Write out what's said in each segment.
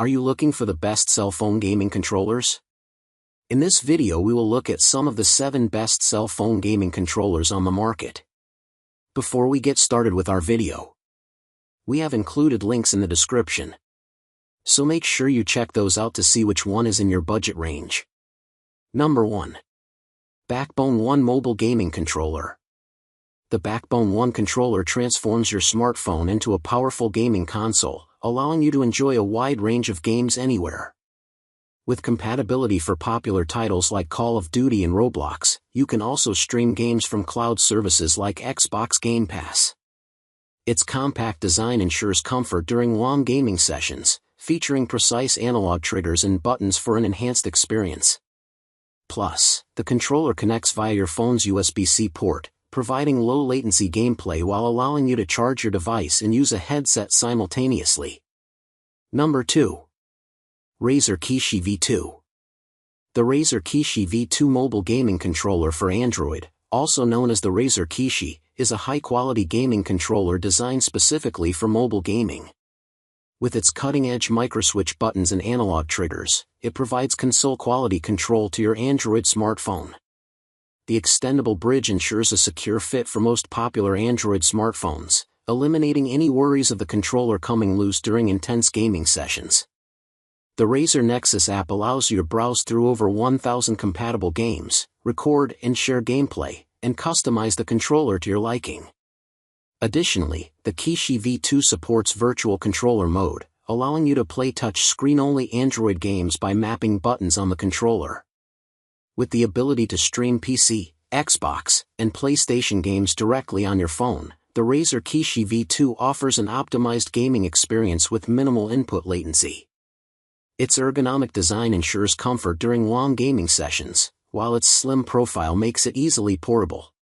Are you looking for the best cell phone gaming controllers? In this video we will look at some of the 7 best cell phone gaming controllers on the market. Before we get started with our video, we have included links in the description, so make sure you check those out to see which one is in your budget range. Number 1. Backbone One Mobile Gaming Controller. The Backbone One controller transforms your smartphone into a powerful gaming console, allowing you to enjoy a wide range of games anywhere. With compatibility for popular titles like Call of Duty and Roblox, you can also stream games from cloud services like Xbox Game Pass. Its compact design ensures comfort during long gaming sessions, featuring precise analog triggers and buttons for an enhanced experience. Plus, the controller connects via your phone's USB-C port, providing low-latency gameplay while allowing you to charge your device and use a headset simultaneously. Number 2. Razer Kishi V2. The Razer Kishi V2 mobile gaming controller for Android, also known as the Razer Kishi, is a high-quality gaming controller designed specifically for mobile gaming. With its cutting-edge microswitch buttons and analog triggers, it provides console-quality control to your Android smartphone. The extendable bridge ensures a secure fit for most popular Android smartphones, eliminating any worries of the controller coming loose during intense gaming sessions. The Razer Nexus app allows you to browse through over 1,000 compatible games, record and share gameplay, and customize the controller to your liking. Additionally, the Kishi V2 supports virtual controller mode, allowing you to play touch-screen-only Android games by mapping buttons on the controller. With the ability to stream PC, Xbox, and PlayStation games directly on your phone, the Razer Kishi V2 offers an optimized gaming experience with minimal input latency. Its ergonomic design ensures comfort during long gaming sessions, while its slim profile makes it easily portable.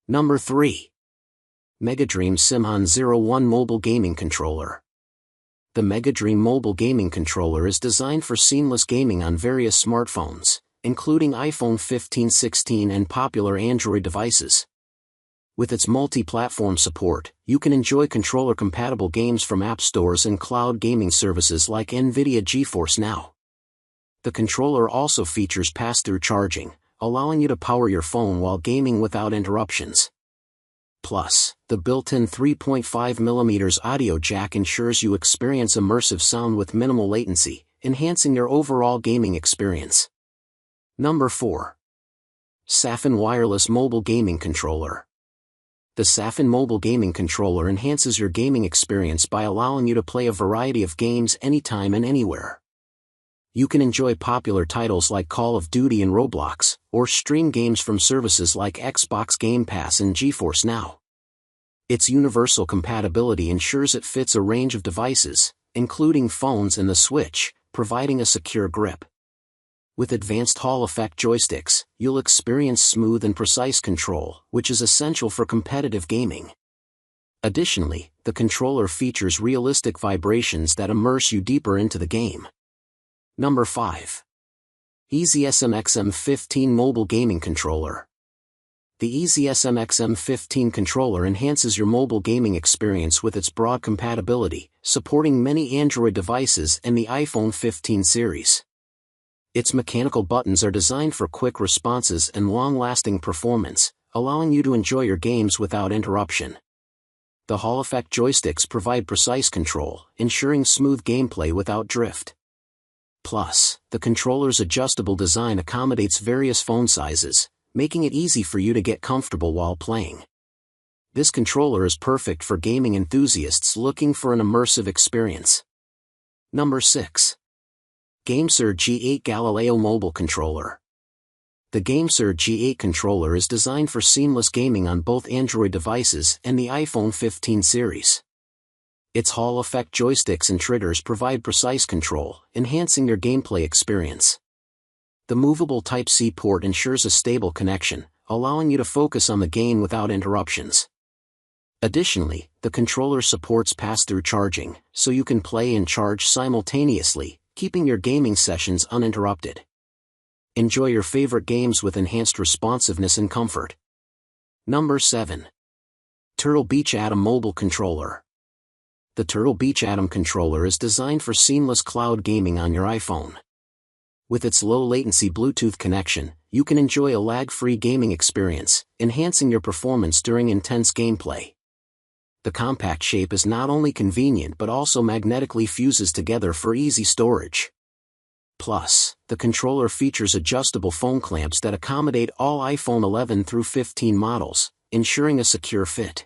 Number 3. Megadream Simhon 01 Mobile Gaming Controller. The Megadream mobile gaming controller is designed for seamless gaming on various smartphones, including iPhone 15, 16 and popular Android devices. With its multi-platform support, you can enjoy controller-compatible games from app stores and cloud gaming services like NVIDIA GeForce Now. The controller also features pass-through charging, allowing you to power your phone while gaming without interruptions. Plus, the built-in 3.5mm audio jack ensures you experience immersive sound with minimal latency, enhancing your overall gaming experience. Number 4. SAFFUN Wireless Mobile Gaming Controller. The SAFFUN mobile gaming controller enhances your gaming experience by allowing you to play a variety of games anytime and anywhere. You can enjoy popular titles like Call of Duty and Roblox, or stream games from services like Xbox Game Pass and GeForce Now. Its universal compatibility ensures it fits a range of devices, including phones and the Switch, providing a secure grip. With advanced Hall effect joysticks, you'll experience smooth and precise control, which is essential for competitive gaming. Additionally, the controller features realistic vibrations that immerse you deeper into the game. Number 5. EasySMX M15 Mobile Gaming Controller. The EasySMX M15 controller enhances your mobile gaming experience with its broad compatibility, supporting many Android devices and the iPhone 15 series. Its mechanical buttons are designed for quick responses and long-lasting performance, allowing you to enjoy your games without interruption. The Hall effect joysticks provide precise control, ensuring smooth gameplay without drift. Plus, the controller's adjustable design accommodates various phone sizes, making it easy for you to get comfortable while playing. This controller is perfect for gaming enthusiasts looking for an immersive experience. Number 6. GameSir G8 Galileo Mobile Controller. The GameSir G8 controller is designed for seamless gaming on both Android devices and the iPhone 15 series. Its Hall effect joysticks and triggers provide precise control, enhancing your gameplay experience. The movable Type-C port ensures a stable connection, allowing you to focus on the game without interruptions. Additionally, the controller supports pass-through charging, so you can play and charge simultaneously, keeping your gaming sessions uninterrupted. Enjoy your favorite games with enhanced responsiveness and comfort. Number 7. Turtle Beach Atom Mobile Controller. The Turtle Beach Atom controller is designed for seamless cloud gaming on your iPhone. With its low-latency Bluetooth connection, you can enjoy a lag-free gaming experience, enhancing your performance during intense gameplay. The compact shape is not only convenient but also magnetically fuses together for easy storage. Plus, the controller features adjustable phone clamps that accommodate all iPhone 11 through 15 models, ensuring a secure fit.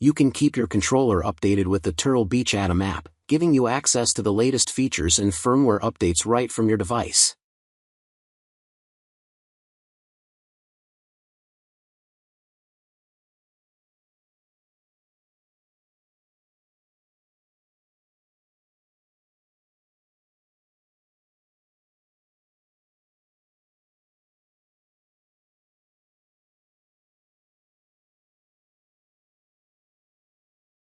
You can keep your controller updated with the Turtle Beach Atom app, giving you access to the latest features and firmware updates right from your device.